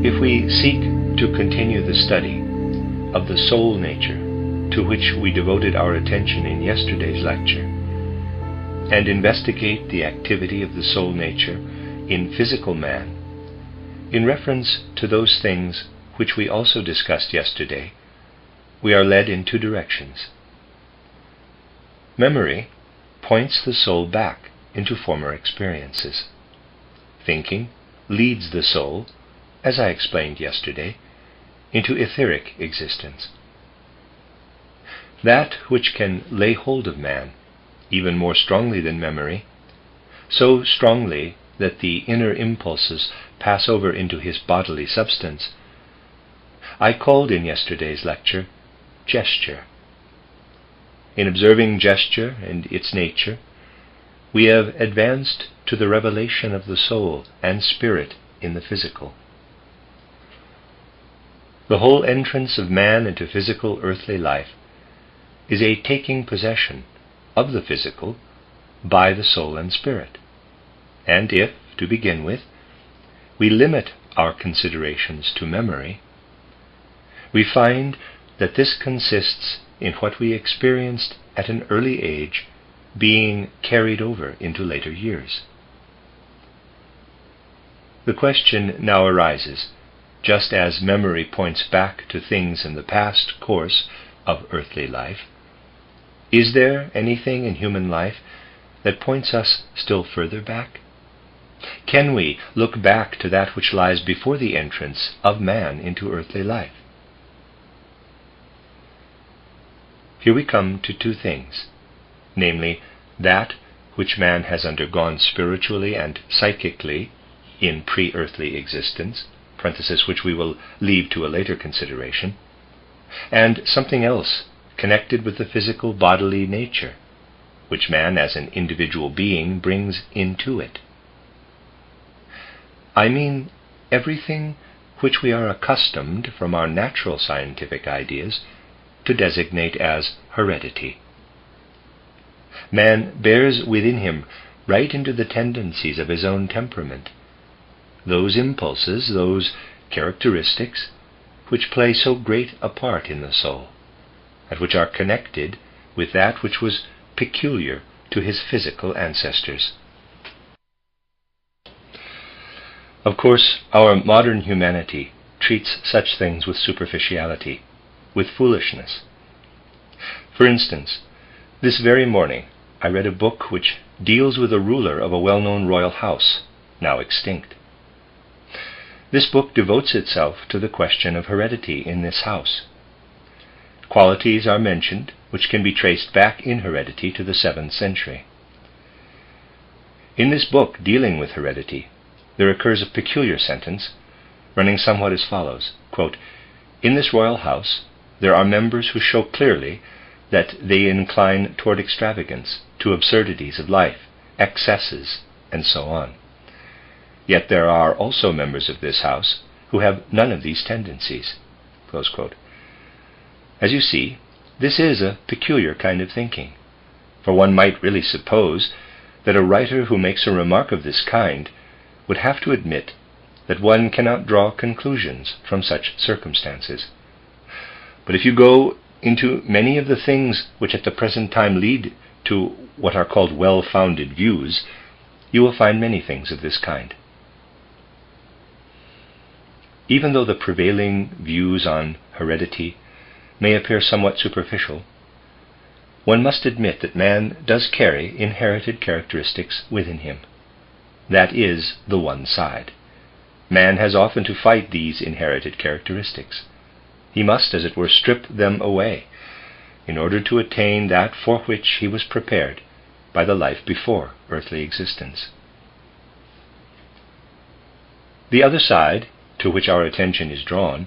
If we seek to continue the study of the soul nature to which we devoted our attention in yesterday's lecture, and investigate the activity of the soul nature in physical man, in reference to those things which we also discussed yesterday, we are led in two directions. Memory points the soul back into former experiences. Thinking leads the soul, as I explained yesterday, into etheric existence. That which can lay hold of man, even more strongly than memory, so strongly that the inner impulses pass over into his bodily substance, I called in yesterday's lecture gesture. In observing gesture and its nature, we have advanced to the revelation of the soul and spirit in the physical. The whole entrance of man into physical earthly life is a taking possession of the physical by the soul and spirit. And if, to begin with, we limit our considerations to memory, we find that this consists in what we experienced at an early age being carried over into later years. The question now arises, just as memory points back to things in the past course of earthly life, is there anything in human life that points us still further back? Can we look back to that which lies before the entrance of man into earthly life? Here we come to two things, namely, that which man has undergone spiritually and psychically in pre-earthly existence, parenthesis which we will leave to a later consideration, and something else connected with the physical bodily nature, which man as an individual being brings into it. I mean everything which we are accustomed from our natural scientific ideas to designate as heredity. Man bears within him right into the tendencies of his own temperament, those impulses, those characteristics which play so great a part in the soul, and which are connected with that which was peculiar to his physical ancestors. Of course, our modern humanity treats such things with superficiality, with foolishness. For instance, this very morning I read a book which deals with a ruler of a well-known royal house, now extinct. This book devotes itself to the question of heredity in this house. Qualities are mentioned which can be traced back in heredity to the 7th century. In this book dealing with heredity, there occurs a peculiar sentence running somewhat as follows, quote, "In this royal house there are members who show clearly that they incline toward extravagance, to absurdities of life, excesses, and so on. Yet there are also members of this house who have none of these tendencies." Close quote. As you see, this is a peculiar kind of thinking, for one might really suppose that a writer who makes a remark of this kind would have to admit that one cannot draw conclusions from such circumstances. But if you go into many of the things which at the present time lead to what are called well-founded views, you will find many things of this kind. Even though the prevailing views on heredity may appear somewhat superficial, one must admit that man does carry inherited characteristics within him. That is the one side. Man has often to fight these inherited characteristics. He must, as it were, strip them away in order to attain that for which he was prepared by the life before earthly existence. The other side, to which our attention is drawn,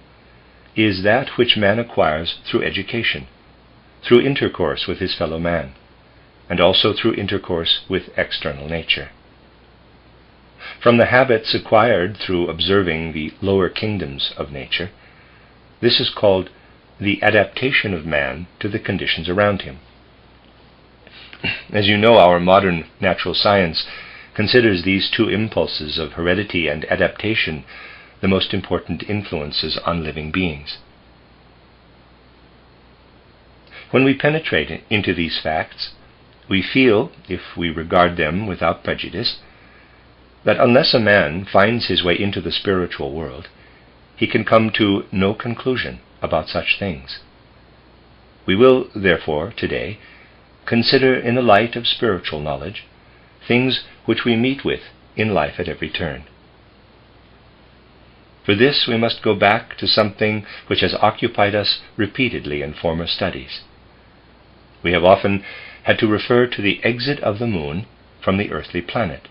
is that which man acquires through education, through intercourse with his fellow man, and also through intercourse with external nature. From the habits acquired through observing the lower kingdoms of nature, this is called the adaptation of man to the conditions around him. As you know, our modern natural science considers these two impulses of heredity and adaptation the most important influences on living beings. When we penetrate into these facts, we feel, if we regard them without prejudice, that unless a man finds his way into the spiritual world, he can come to no conclusion about such things. We will, therefore, today, consider in the light of spiritual knowledge things which we meet with in life at every turn. For this we must go back to something which has occupied us repeatedly in former studies. We have often had to refer to the exit of the moon from the earthly planet,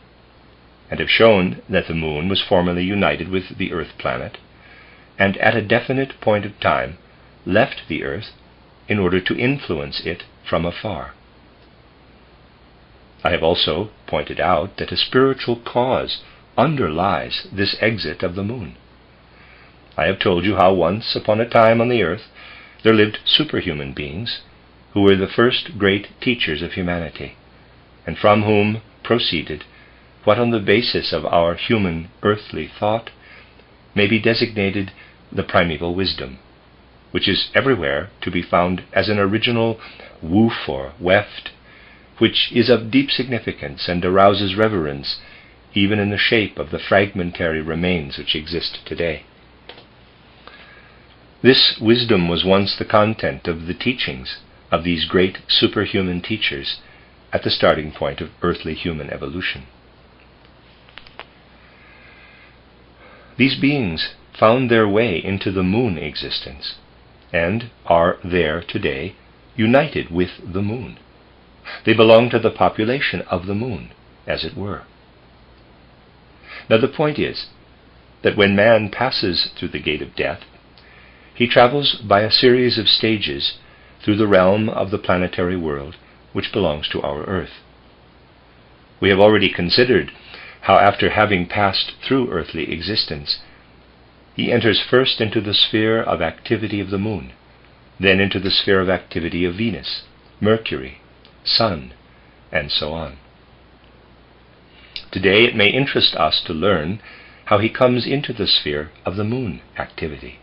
and have shown that the moon was formerly united with the earth planet, and at a definite point of time left the earth in order to influence it from afar. I have also pointed out that a spiritual cause underlies this exit of the moon. I have told you how once upon a time on the earth there lived superhuman beings who were the first great teachers of humanity, and from whom proceeded what on the basis of our human earthly thought may be designated the primeval wisdom, which is everywhere to be found as an original woof or weft, which is of deep significance and arouses reverence even in the shape of the fragmentary remains which exist today. This wisdom was once the content of the teachings of these great superhuman teachers at the starting point of earthly human evolution. These beings found their way into the moon existence and are there today united with the moon. They belong to the population of the moon, as it were. Now the point is that when man passes through the gate of death, he travels by a series of stages through the realm of the planetary world which belongs to our earth. We have already considered how after having passed through earthly existence, he enters first into the sphere of activity of the moon, then into the sphere of activity of Venus, Mercury, Sun, and so on. Today it may interest us to learn how he comes into the sphere of the moon activity.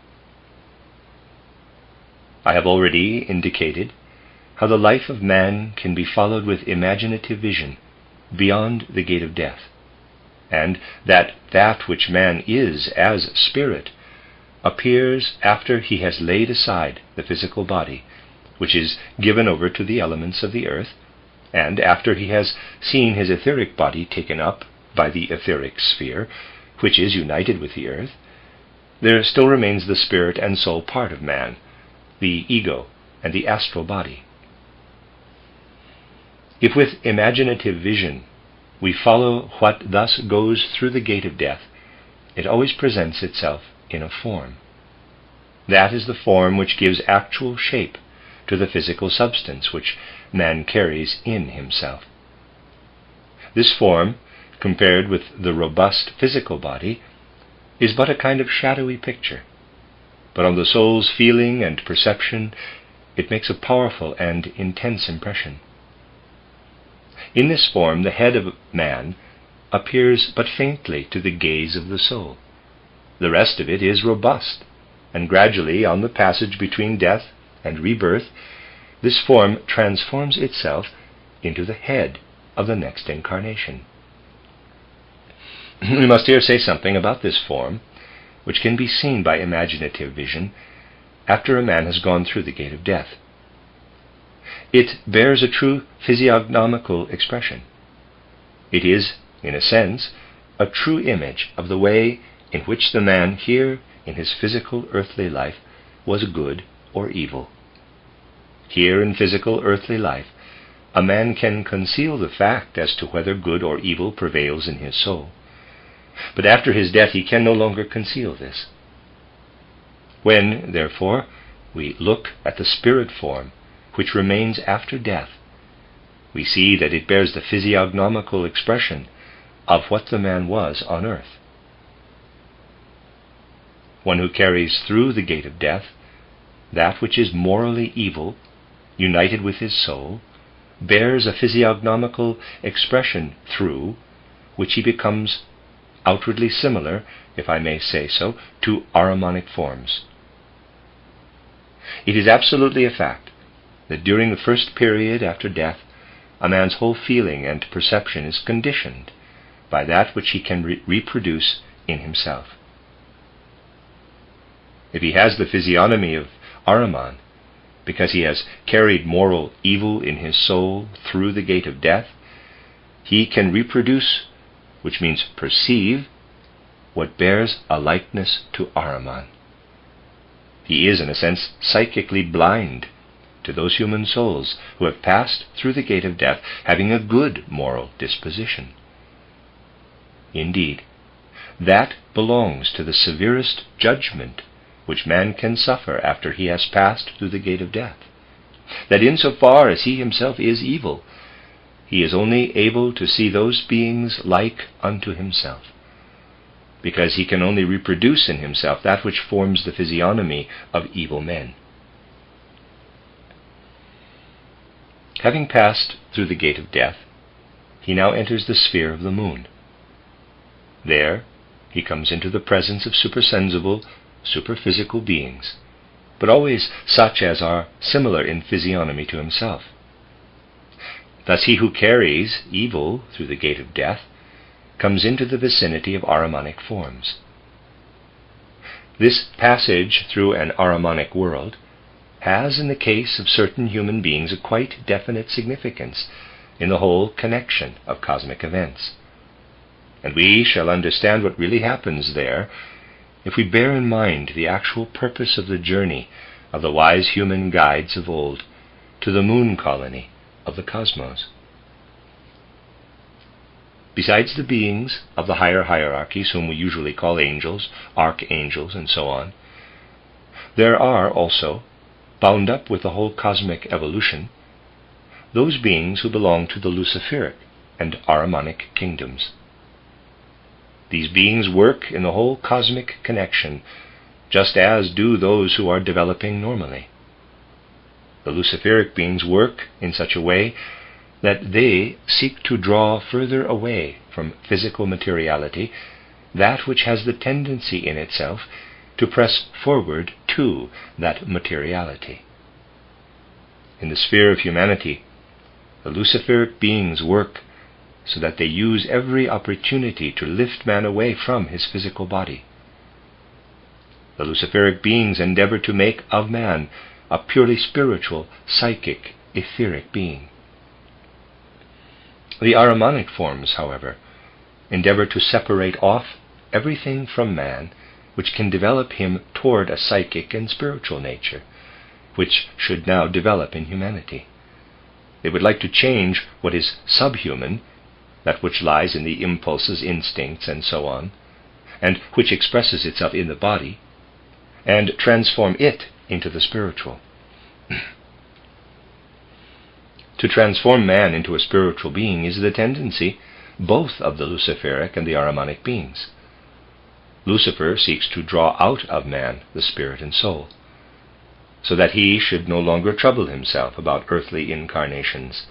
I have already indicated how the life of man can be followed with imaginative vision beyond the gate of death, and that which man is as spirit appears after he has laid aside the physical body, which is given over to the elements of the earth, and after he has seen his etheric body taken up by the etheric sphere, which is united with the earth, there still remains the spirit and soul part of man, the ego and the astral body. If with imaginative vision we follow what thus goes through the gate of death, it always presents itself in a form. That is the form which gives actual shape to the physical substance which man carries in himself. This form, compared with the robust physical body, is but a kind of shadowy picture, but on the soul's feeling and perception it makes a powerful and intense impression. In this form the head of man appears but faintly to the gaze of the soul. The rest of it is robust, and gradually, on the passage between death and rebirth, this form transforms itself into the head of the next incarnation. We must here say something about this form, which can be seen by imaginative vision after a man has gone through the gate of death. It bears a true physiognomical expression. It is, in a sense, a true image of the way in which the man here in his physical earthly life was good or evil. Here in physical earthly life, a man can conceal the fact as to whether good or evil prevails in his soul. But after his death he can no longer conceal this. When, therefore, we look at the spirit form which remains after death, we see that it bears the physiognomical expression of what the man was on earth. One who carries through the gate of death that which is morally evil, united with his soul, bears a physiognomical expression through which he becomes outwardly similar, if I may say so, to Ahrimanic forms. It is absolutely a fact that during the first period after death, a man's whole feeling and perception is conditioned by that which he can reproduce in himself. If he has the physiognomy of Ahriman, because he has carried moral evil in his soul through the gate of death, he can reproduce, which means perceive, what bears a likeness to Ahriman. He is, in a sense, psychically blind to those human souls who have passed through the gate of death having a good moral disposition. Indeed, that belongs to the severest judgment which man can suffer after he has passed through the gate of death, that insofar as he himself is evil, he is only able to see those beings like unto himself, because he can only reproduce in himself that which forms the physiognomy of evil men. Having passed through the gate of death, he now enters the sphere of the moon. There he comes into the presence of supersensible, superphysical beings, but always such as are similar in physiognomy to himself. Thus he who carries evil through the gate of death comes into the vicinity of Ahrimanic forms. This passage through an Ahrimanic world has, in the case of certain human beings, a quite definite significance in the whole connection of cosmic events. And we shall understand what really happens there if we bear in mind the actual purpose of the journey of the wise human guides of old to the moon colony of the cosmos. Besides the beings of the higher hierarchies, whom we usually call angels, archangels, and so on, there are also, bound up with the whole cosmic evolution, those beings who belong to the Luciferic and Ahrimanic kingdoms. These beings work in the whole cosmic connection, just as do those who are developing normally. The Luciferic beings work in such a way that they seek to draw further away from physical materiality that which has the tendency in itself to press forward to that materiality. In the sphere of humanity, the Luciferic beings work so that they use every opportunity to lift man away from his physical body. The Luciferic beings endeavor to make of man a purely spiritual, psychic, etheric being. The Ahrimanic forms, however, endeavor to separate off everything from man which can develop him toward a psychic and spiritual nature, which should now develop in humanity. They would like to change what is subhuman, that which lies in the impulses, instincts, and so on, and which expresses itself in the body, and transform it into the spiritual. To transform man into a spiritual being is the tendency both of the Luciferic and the Ahrimanic beings. Lucifer seeks to draw out of man the spirit and soul, so that he should no longer trouble himself about earthly incarnations,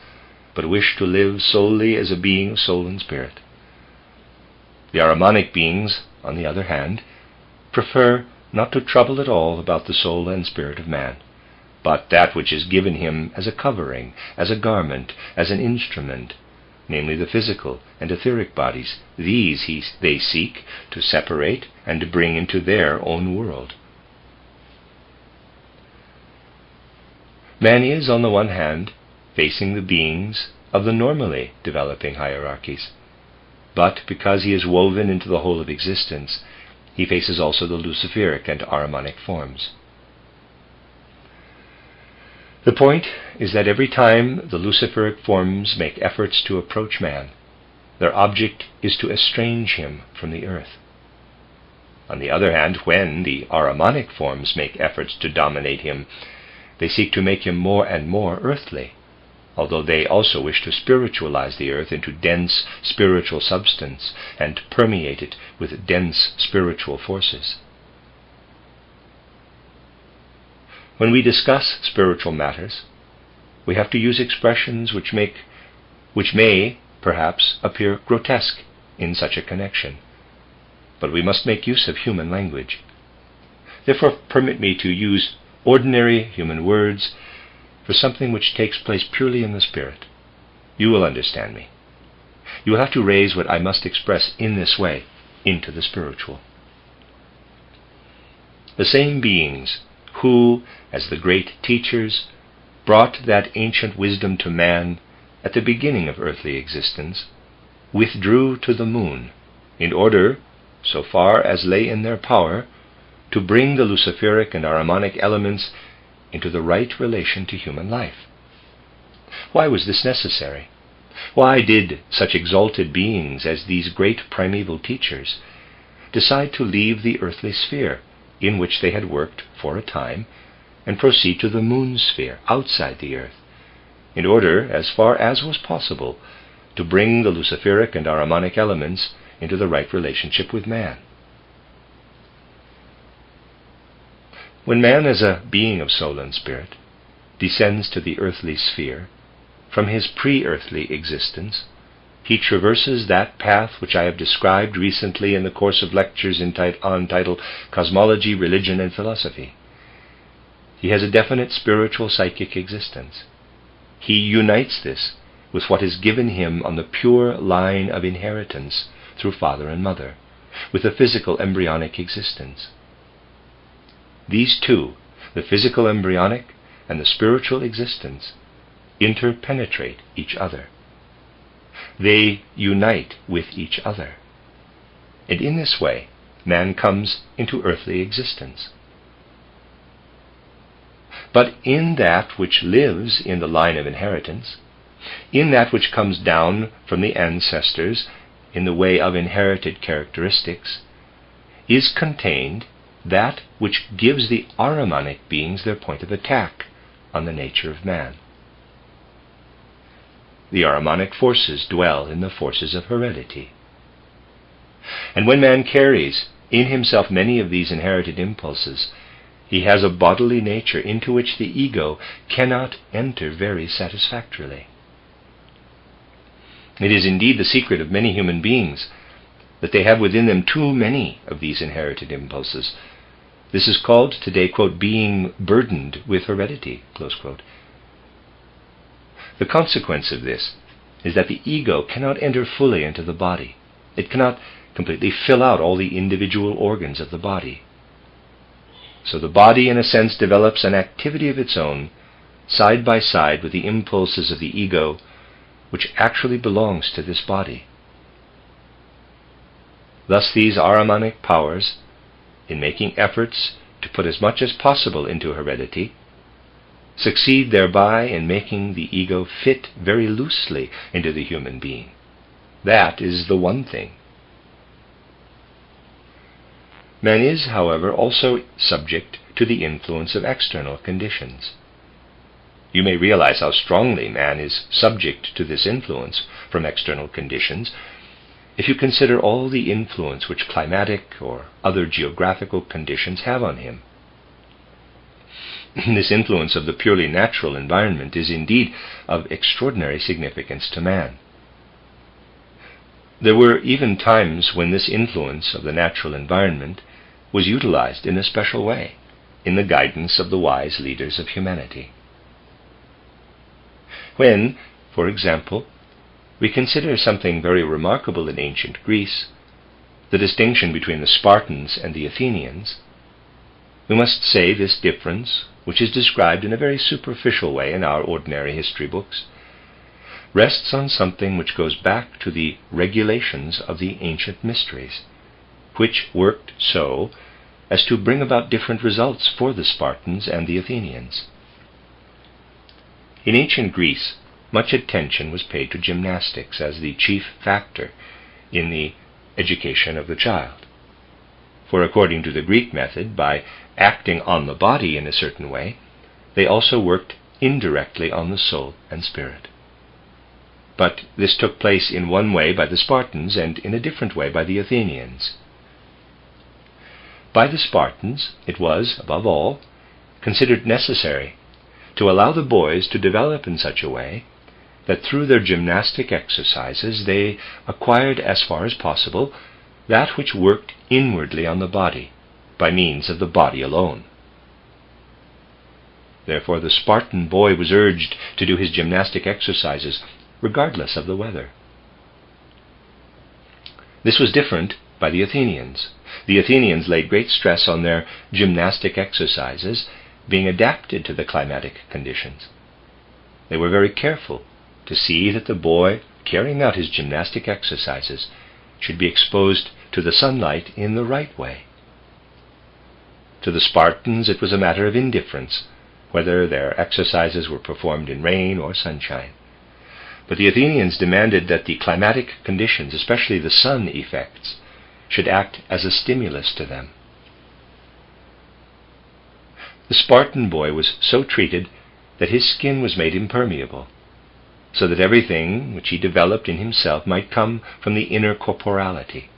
but wish to live solely as a being of soul and spirit. The Ahrimanic beings, on the other hand, prefer not to trouble at all about the soul and spirit of man, but that which is given him as a covering, as a garment, as an instrument, namely the physical and etheric bodies. These they seek to separate and to bring into their own world. Man is, on the one hand, facing the beings of the normally developing hierarchies, but because he is woven into the whole of existence, he faces also the Luciferic and Ahrimanic forms. The point is that every time the Luciferic forms make efforts to approach man, their object is to estrange him from the earth. On the other hand, when the Ahrimanic forms make efforts to dominate him, they seek to make him more and more earthly, although they also wish to spiritualize the earth into dense spiritual substance and permeate it with dense spiritual forces. When we discuss spiritual matters, we have to use expressions which may perhaps appear grotesque in such a connection, but we must make use of human language. Therefore, permit me to use ordinary human words for something which takes place purely in the spirit. You will understand me. You will have to raise what I must express in this way into the spiritual. The same beings who, as the great teachers, brought that ancient wisdom to man at the beginning of earthly existence, withdrew to the moon in order, so far as lay in their power, to bring the Luciferic and Ahrimanic elements into the right relation to human life. Why was this necessary? Why did such exalted beings as these great primeval teachers decide to leave the earthly sphere in which they had worked for a time and proceed to the moon sphere outside the earth, in order, as far as was possible, to bring the Luciferic and Ahrimanic elements into the right relationship with man? When man, as a being of soul and spirit, descends to the earthly sphere, from his pre-earthly existence, he traverses that path which I have described recently in the course of lectures entitled Cosmology, Religion, and Philosophy. He has a definite spiritual psychic existence. He unites this with what is given him on the pure line of inheritance through father and mother, with a physical embryonic existence. These two, the physical embryonic and the spiritual existence, interpenetrate each other. They unite with each other. And in this way, man comes into earthly existence. But in that which lives in the line of inheritance, in that which comes down from the ancestors in the way of inherited characteristics, is contained that which gives the Ahrimanic beings their point of attack on the nature of man. The Ahrimanic forces dwell in the forces of heredity. And when man carries in himself many of these inherited impulses, he has a bodily nature into which the ego cannot enter very satisfactorily. It is indeed the secret of many human beings that they have within them too many of these inherited impulses. This is called today, quote, being burdened with heredity, close quote. The consequence of this is that the ego cannot enter fully into the body. It cannot completely fill out all the individual organs of the body. So the body, in a sense, develops an activity of its own, side by side with the impulses of the ego, which actually belongs to this body. Thus these Ahrimanic powers, in making efforts to put as much as possible into heredity, succeed thereby in making the ego fit very loosely into the human being. That is the one thing. Man is, however, also subject to the influence of external conditions. You may realize how strongly man is subject to this influence from external conditions if you consider all the influence which climatic or other geographical conditions have on him. This influence of the purely natural environment is indeed of extraordinary significance to man. There were even times when this influence of the natural environment was utilized in a special way in the guidance of the wise leaders of humanity. When, for example, we consider something very remarkable in ancient Greece, the distinction between the Spartans and the Athenians, we must say this difference, which is described in a very superficial way in our ordinary history books, rests on something which goes back to the regulations of the ancient mysteries, which worked so as to bring about different results for the Spartans and the Athenians. In ancient Greece, much attention was paid to gymnastics as the chief factor in the education of the child. For according to the Greek method, by acting on the body in a certain way, they also worked indirectly on the soul and spirit. But this took place in one way by the Spartans and in a different way by the Athenians. By the Spartans, it was, above all, considered necessary to allow the boys to develop in such a way that through their gymnastic exercises they acquired, as far as possible, that which worked inwardly on the body, by means of the body alone. Therefore the Spartan boy was urged to do his gymnastic exercises regardless of the weather. This was different by the Athenians. The Athenians laid great stress on their gymnastic exercises being adapted to the climatic conditions. They were very careful to see that the boy carrying out his gymnastic exercises should be exposed to the sunlight in the right way. To the Spartans it was a matter of indifference whether their exercises were performed in rain or sunshine. But the Athenians demanded that the climatic conditions, especially the sun effects, should act as a stimulus to them. The Spartan boy was so treated that his skin was made impermeable, so that everything which he developed in himself might come from the inner corporality.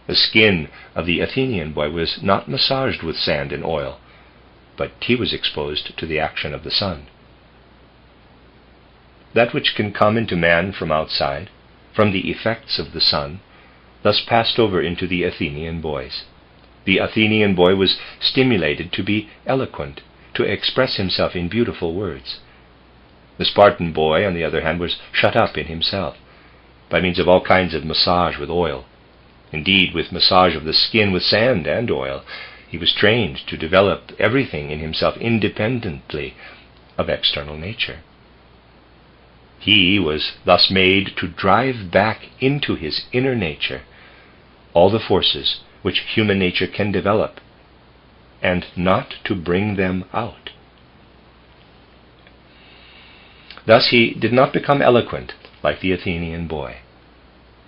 The skin of the Athenian boy was not massaged with sand and oil, but he was exposed to the action of the sun. That which can come into man from outside, from the effects of the sun, thus passed over into the Athenian boys. The Athenian boy was stimulated to be eloquent, to express himself in beautiful words. The Spartan boy, on the other hand, was shut up in himself, by means of all kinds of massage with oil. Indeed, with massage of the skin with sand and oil, he was trained to develop everything in himself independently of external nature. He was thus made to drive back into his inner nature all the forces which human nature can develop, and not to bring them out. Thus he did not become eloquent like the Athenian boy,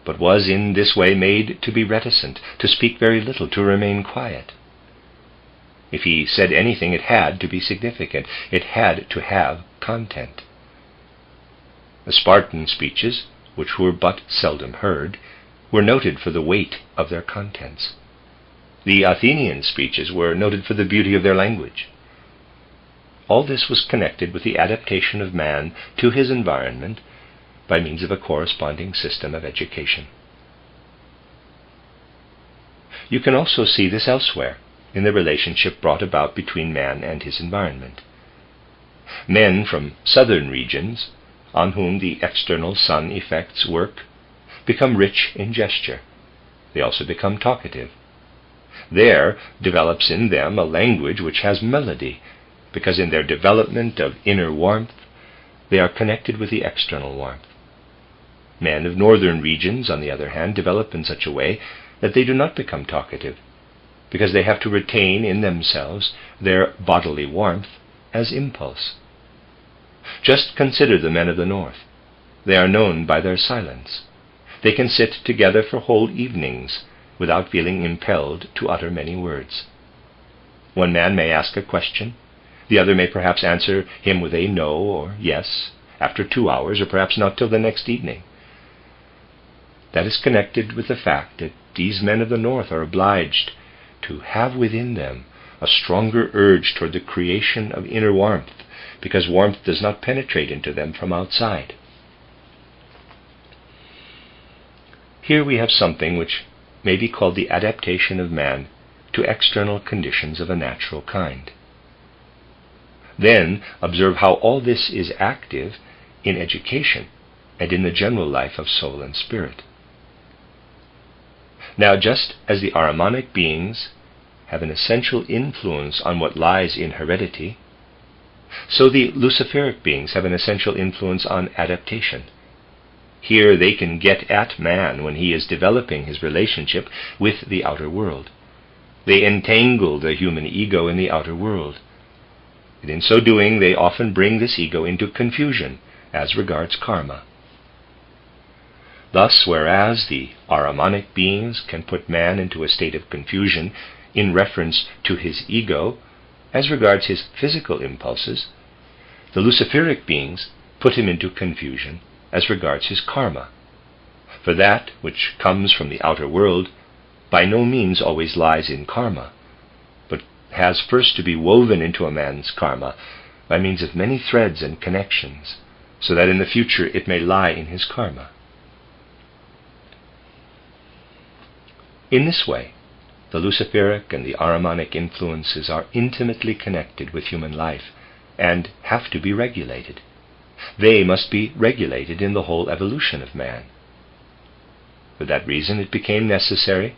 but was in this way made to be reticent, to speak very little, to remain quiet. If he said anything, it had to be significant. It had to have content. The Spartan speeches, which were but seldom heard, were noted for the weight of their contents. The Athenian speeches were noted for the beauty of their language. All this was connected with the adaptation of man to his environment by means of a corresponding system of education. You can also see this elsewhere in the relationship brought about between man and his environment. Men from southern regions, on whom the external sun effects work, become rich in gesture. They also become talkative. There develops in them a language which has melody, because in their development of inner warmth, they are connected with the external warmth. Men of northern regions, on the other hand, develop in such a way that they do not become talkative, because they have to retain in themselves their bodily warmth as impulse. Just consider the men of the north. They are known by their silence. They can sit together for whole evenings without feeling impelled to utter many words. One man may ask a question. The other may perhaps answer him with a no or yes, after 2 hours, or perhaps not till the next evening. That is connected with the fact that these men of the north are obliged to have within them a stronger urge toward the creation of inner warmth, because warmth does not penetrate into them from outside. Here we have something which may be called the adaptation of man to external conditions of a natural kind. Then observe how all this is active in education and in the general life of soul and spirit. Now, just as the Ahrimanic beings have an essential influence on what lies in heredity, so the Luciferic beings have an essential influence on adaptation. Here they can get at man when he is developing his relationship with the outer world. They entangle the human ego in the outer world, and in so doing they often bring this ego into confusion as regards karma. Thus, whereas the Ahrimanic beings can put man into a state of confusion in reference to his ego as regards his physical impulses, the Luciferic beings put him into confusion as regards his karma. For that which comes from the outer world by no means always lies in karma, but has first to be woven into a man's karma by means of many threads and connections, so that in the future it may lie in his karma. In this way, the Luciferic and the Ahrimanic influences are intimately connected with human life and have to be regulated. They must be regulated in the whole evolution of man. For that reason, it became necessary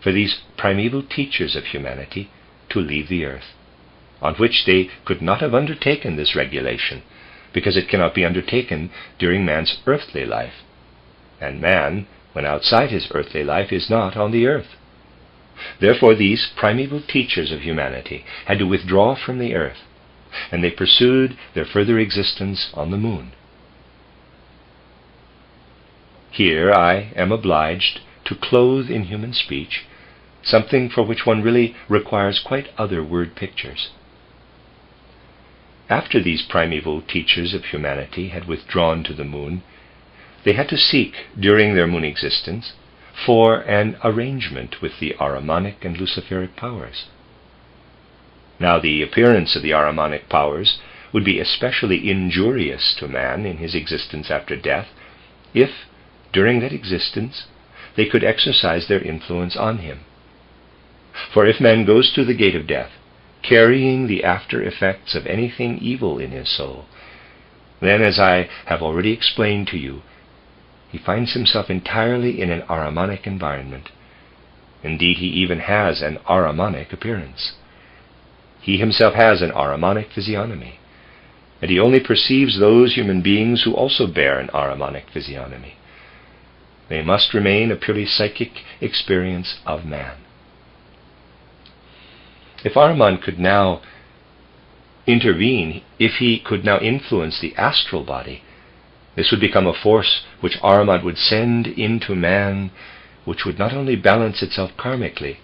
for these primeval teachers of humanity to leave the earth, on which they could not have undertaken this regulation, because it cannot be undertaken during man's earthly life, and man, when outside his earthly life, is not on the earth. Therefore these primeval teachers of humanity had to withdraw from the earth, and they pursued their further existence on the moon. Here I am obliged to clothe in human speech something for which one really requires quite other word pictures. After these primeval teachers of humanity had withdrawn to the moon, they had to seek, during their moon existence, for an arrangement with the Ahrimanic and Luciferic powers. Now the appearance of the Ahrimanic powers would be especially injurious to man in his existence after death, if, during that existence, they could exercise their influence on him. For if man goes through the gate of death, carrying the after effects of anything evil in his soul, then, as I have already explained to you, he finds himself entirely in an Ahrimanic environment. Indeed, he even has an Ahrimanic appearance. He himself has an Ahrimanic physiognomy, and he only perceives those human beings who also bear an Ahrimanic physiognomy. They must remain a purely psychic experience of man. If Ahriman could now intervene, if he could now influence the astral body, this would become a force which Ahriman would send into man, which would not only balance itself karmically,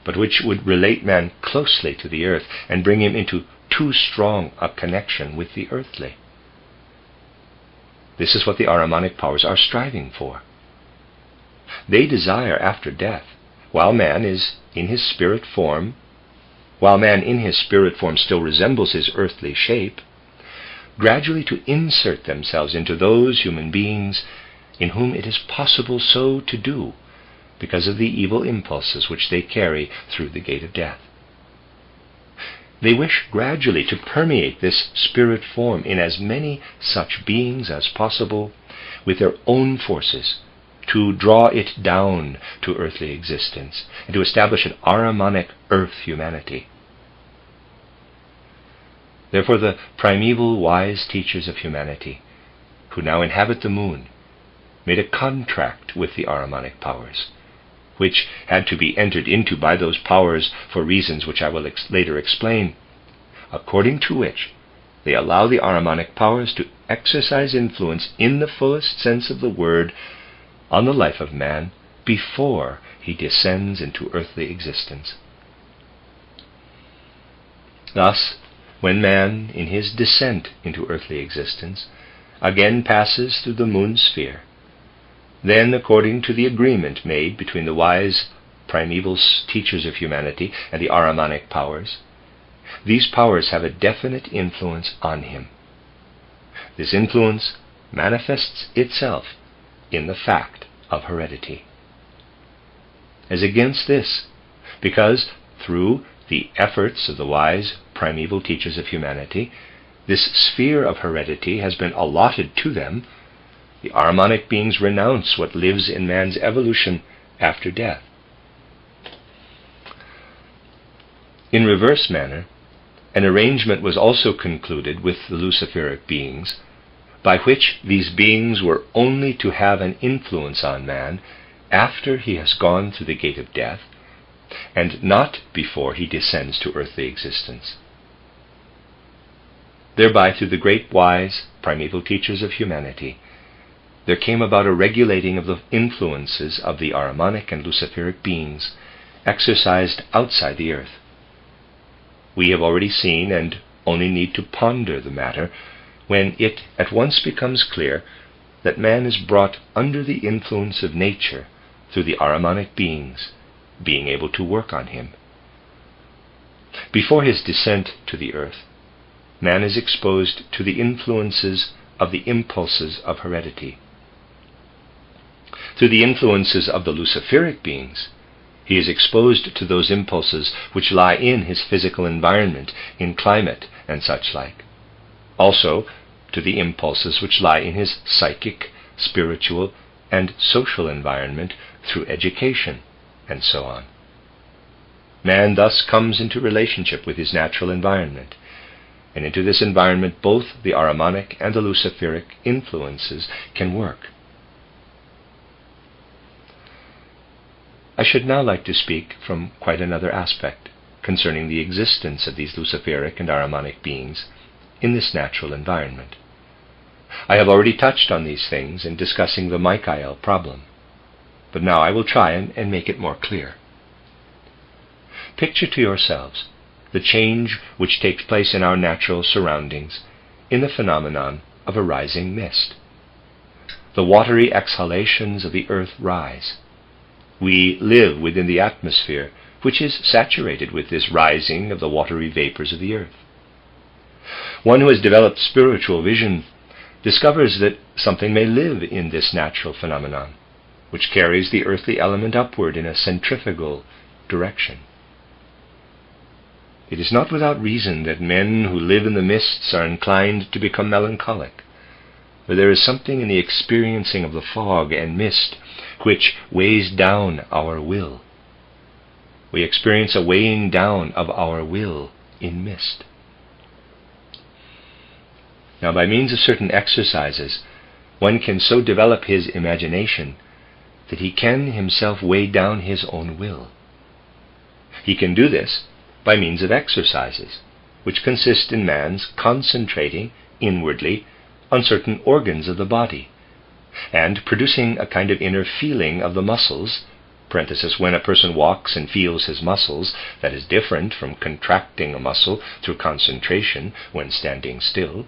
but which would relate man closely to the earth and bring him into too strong a connection with the earthly. This is what the Ahrimanic powers are striving for. They desire after death, while man in his spirit form still resembles his earthly shape, gradually to insert themselves into those human beings in whom it is possible so to do, because of the evil impulses which they carry through the gate of death. They wish gradually to permeate this spirit form in as many such beings as possible with their own forces, to draw it down to earthly existence, and to establish an Ahrimanic earth humanity. Therefore the primeval wise teachers of humanity, who now inhabit the moon, made a contract with the Ahrimanic powers, which had to be entered into by those powers for reasons which I will later explain, according to which they allow the Ahrimanic powers to exercise influence in the fullest sense of the word on the life of man before he descends into earthly existence. Thus, when man, in his descent into earthly existence, again passes through the moon sphere, then, according to the agreement made between the wise primeval teachers of humanity and the Ahrimanic powers, these powers have a definite influence on him. This influence manifests itself in the fact of heredity. As against this, because through the efforts of the wise primeval teachers of humanity, this sphere of heredity has been allotted to them, the Ahrimanic beings renounce what lives in man's evolution after death. In reverse manner, an arrangement was also concluded with the Luciferic beings, by which these beings were only to have an influence on man after he has gone through the gate of death, and not before he descends to earthly existence. Thereby, through the great wise primeval teachers of humanity, there came about a regulating of the influences of the Ahrimanic and Luciferic beings exercised outside the earth. We have already seen, and only need to ponder the matter, when it at once becomes clear that man is brought under the influence of nature through the Ahrimanic beings being able to work on him. Before his descent to the earth, man is exposed to the influences of the impulses of heredity. Through the influences of the Luciferic beings, He is exposed to those impulses which lie in his physical environment, in climate and such like. Also to the impulses which lie in his psychic, spiritual, and social environment through education, and so on. Man thus comes into relationship with his natural environment, and into this environment both the Ahrimanic and the Luciferic influences can work. I should now like to speak from quite another aspect concerning the existence of these Luciferic and Ahrimanic beings in this natural environment. I have already touched on these things in discussing the Michael problem, but now I will try and make it more clear. Picture to yourselves the change which takes place in our natural surroundings in the phenomenon of a rising mist. The watery exhalations of the earth rise. We live within the atmosphere, which is saturated with this rising of the watery vapors of the earth. One who has developed spiritual vision discovers that something may live in this natural phenomenon, which carries the earthly element upward in a centrifugal direction. It is not without reason that men who live in the mists are inclined to become melancholic, for there is something in the experiencing of the fog and mist which weighs down our will. We experience a weighing down of our will in mist. Now, by means of certain exercises, one can so develop his imagination that he can himself weigh down his own will. He can do this by means of exercises, which consist in man's concentrating inwardly on certain organs of the body, and producing a kind of inner feeling of the muscles, when a person walks and feels his muscles, that is different from contracting a muscle through concentration when standing still.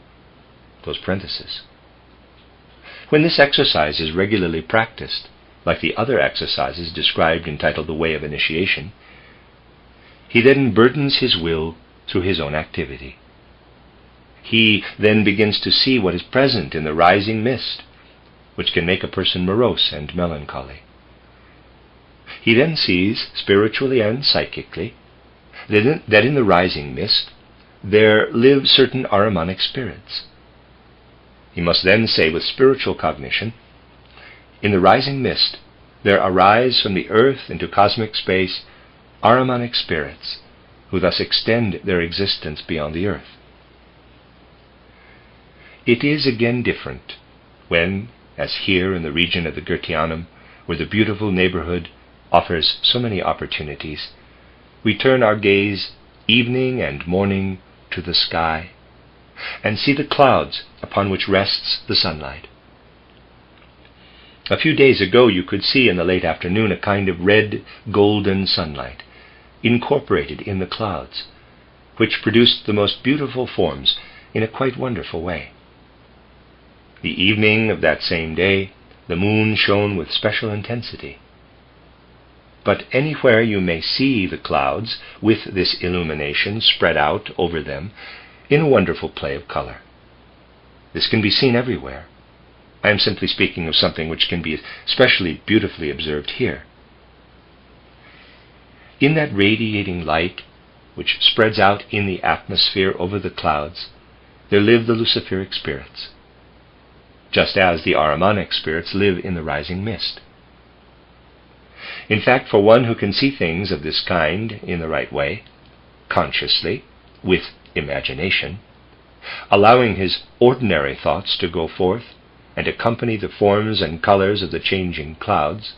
When this exercise is regularly practiced, like the other exercises described entitled The Way of Initiation, he then burdens his will through his own activity. He then begins to see what is present in the rising mist, which can make a person morose and melancholy. He then sees, spiritually and psychically, that in the rising mist there live certain Ahrimanic spirits. He must then say with spiritual cognition, in the rising mist there arise from the earth into cosmic space Ahrimanic spirits, who thus extend their existence beyond the earth. It is again different when, as here in the region of the Goetheanum, where the beautiful neighborhood offers so many opportunities, we turn our gaze evening and morning to the sky, and see the clouds upon which rests the sunlight. A few days ago you could see in the late afternoon a kind of red golden sunlight incorporated in the clouds, which produced the most beautiful forms in a quite wonderful way. The evening of that same day, the moon shone with special intensity. But anywhere you may see the clouds with this illumination spread out over them in a wonderful play of color. This can be seen everywhere. I am simply speaking of something which can be especially beautifully observed here. In that radiating light which spreads out in the atmosphere over the clouds, there live the Luciferic spirits, just as the Ahrimanic spirits live in the rising mist. In fact, for one who can see things of this kind in the right way, consciously, with imagination, allowing his ordinary thoughts to go forth and accompany the forms and colors of the changing clouds,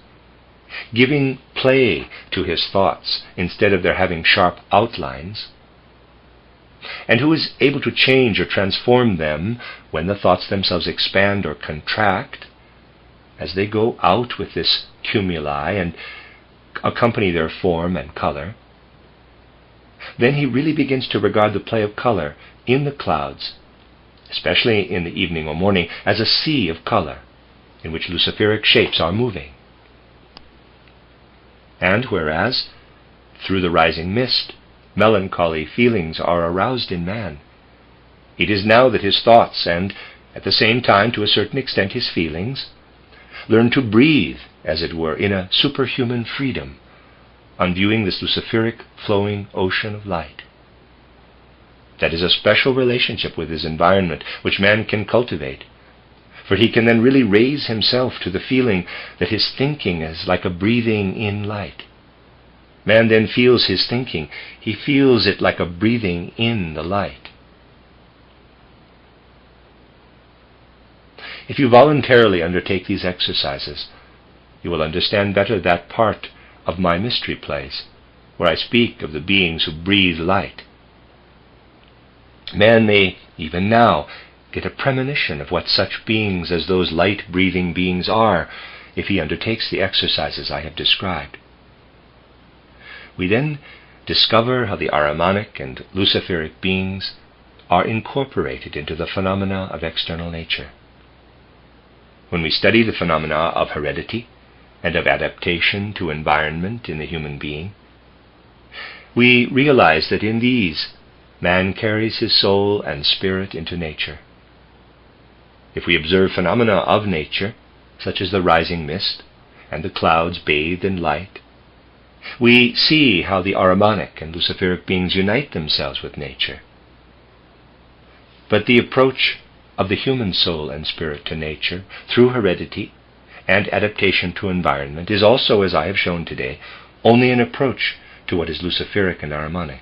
giving play to his thoughts instead of their having sharp outlines, and who is able to change or transform them when the thoughts themselves expand or contract, as they go out with this cumuli and accompany their form and color, then he really begins to regard the play of color in the clouds, especially in the evening or morning, as a sea of color in which Luciferic shapes are moving. And whereas, through the rising mist, melancholy feelings are aroused in man, it is now that his thoughts, and at the same time to a certain extent his feelings, learn to breathe, as it were, in a superhuman freedom, on viewing this Luciferic flowing ocean of light. That is a special relationship with his environment which man can cultivate, for he can then really raise himself to the feeling that his thinking is like a breathing in light. Man then feels his thinking. He feels it like a breathing in the light. If you voluntarily undertake these exercises, you will understand better that part of my mystery plays, where I speak of the beings who breathe light. Man may, even now, get a premonition of what such beings as those light-breathing beings are, if he undertakes the exercises I have described. We then discover how the Ahrimanic and Luciferic beings are incorporated into the phenomena of external nature. When we study the phenomena of heredity and of adaptation to environment in the human being, we realize that in these, man carries his soul and spirit into nature. If we observe phenomena of nature, such as the rising mist and the clouds bathed in light, we see how the Ahrimanic and Luciferic beings unite themselves with nature. But the approach of the human soul and spirit to nature through heredity and adaptation to environment is also, as I have shown today, only an approach to what is Luciferic and Ahrimanic.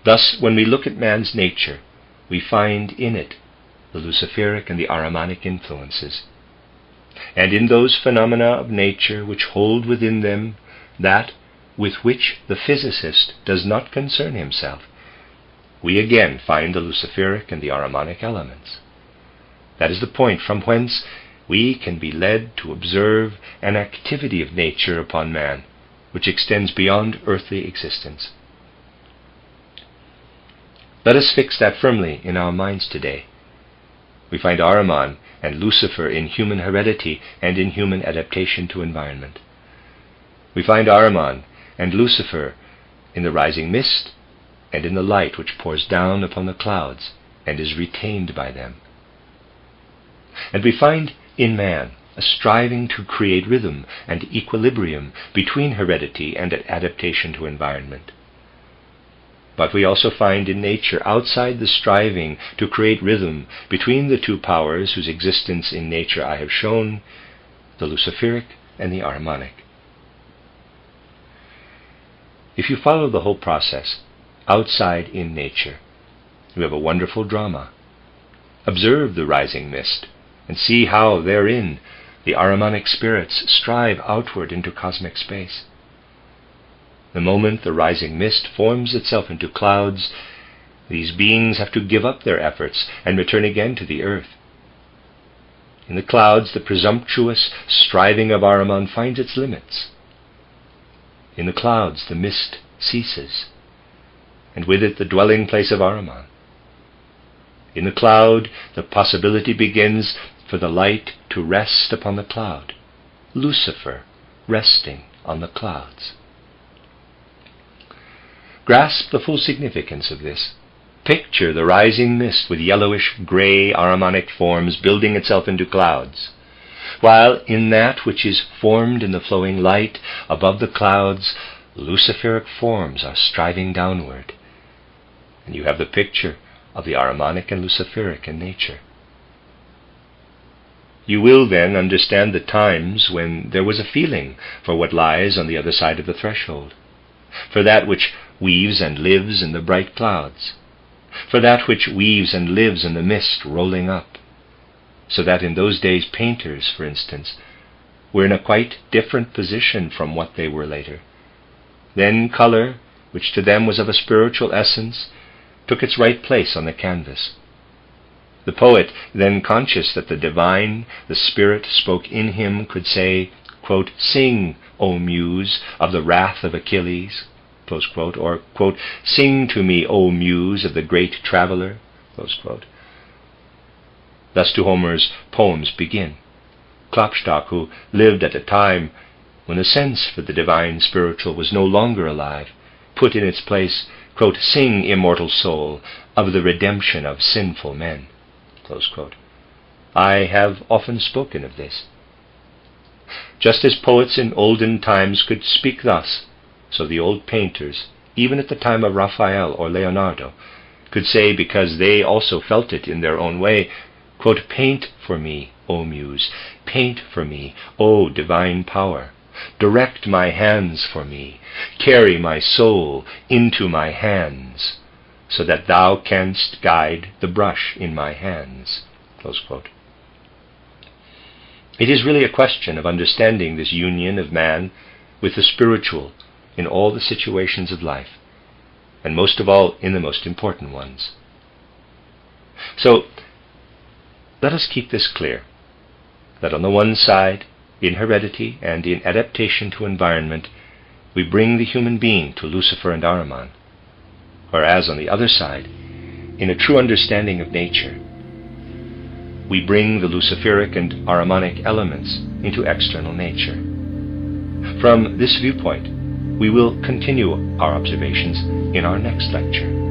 Thus, when we look at man's nature, we find in it the Luciferic and the Ahrimanic influences, and in those phenomena of nature which hold within them that with which the physicist does not concern himself, we again find the Luciferic and the Ahrimanic elements. That is the point from whence we can be led to observe an activity of nature upon man, which extends beyond earthly existence. Let us fix that firmly in our minds today. We find Ahriman and Lucifer in human heredity and in human adaptation to environment. We find Ahriman and Lucifer in the rising mist and in the light which pours down upon the clouds and is retained by them. And we find in man a striving to create rhythm and equilibrium between heredity and adaptation to environment. But we also find in nature, outside the striving to create rhythm between the two powers whose existence in nature I have shown, the Luciferic and the Ahrimanic. If you follow the whole process, outside in nature, you have a wonderful drama. Observe the rising mist, and see how therein the Ahrimanic spirits strive outward into cosmic space. The moment the rising mist forms itself into clouds, these beings have to give up their efforts and return again to the earth. In the clouds, the presumptuous striving of Ahriman finds its limits. In the clouds, the mist ceases, and with it the dwelling place of Ahriman. In the cloud, the possibility begins for the light to rest upon the cloud, Lucifer resting on the clouds. Grasp the full significance of this. Picture the rising mist with yellowish-gray Ahrimanic forms building itself into clouds, while in that which is formed in the flowing light above the clouds, Luciferic forms are striving downward. And you have the picture of the Ahrimanic and Luciferic in nature. You will then understand the times when there was a feeling for what lies on the other side of the threshold, for that which weaves and lives in the bright clouds, for that which weaves and lives in the mist rolling up, so that in those days painters, for instance, were in a quite different position from what they were later. Then color, which to them was of a spiritual essence, took its right place on the canvas. The poet, then conscious that the divine, the spirit spoke in him, could say, quote, "Sing, O Muse, of the wrath of Achilles," close quote, or, quote, "Sing to me, O Muse of the great traveler," close quote. Thus do Homer's poems begin. Klopstock, who lived at a time when the sense for the divine spiritual was no longer alive, put in its place, quote, "Sing, immortal soul, of the redemption of sinful men," close quote. I have often spoken of this. Just as poets in olden times could speak thus, so the old painters, even at the time of Raphael or Leonardo, could say, because they also felt it in their own way, quote, "Paint for me, O Muse, paint for me, O divine power. Direct my hands for me, carry my soul into my hands, so that thou canst guide the brush in my hands." Close quote. It is really a question of understanding this union of man with the spiritual in all the situations of life, and most of all in the most important ones. So, let us keep this clear, that on the one side, in heredity and in adaptation to environment, we bring the human being to Lucifer and Ahriman, whereas on the other side, in a true understanding of nature, we bring the Luciferic and Ahrimanic elements into external nature. From this viewpoint, we will continue our observations in our next lecture.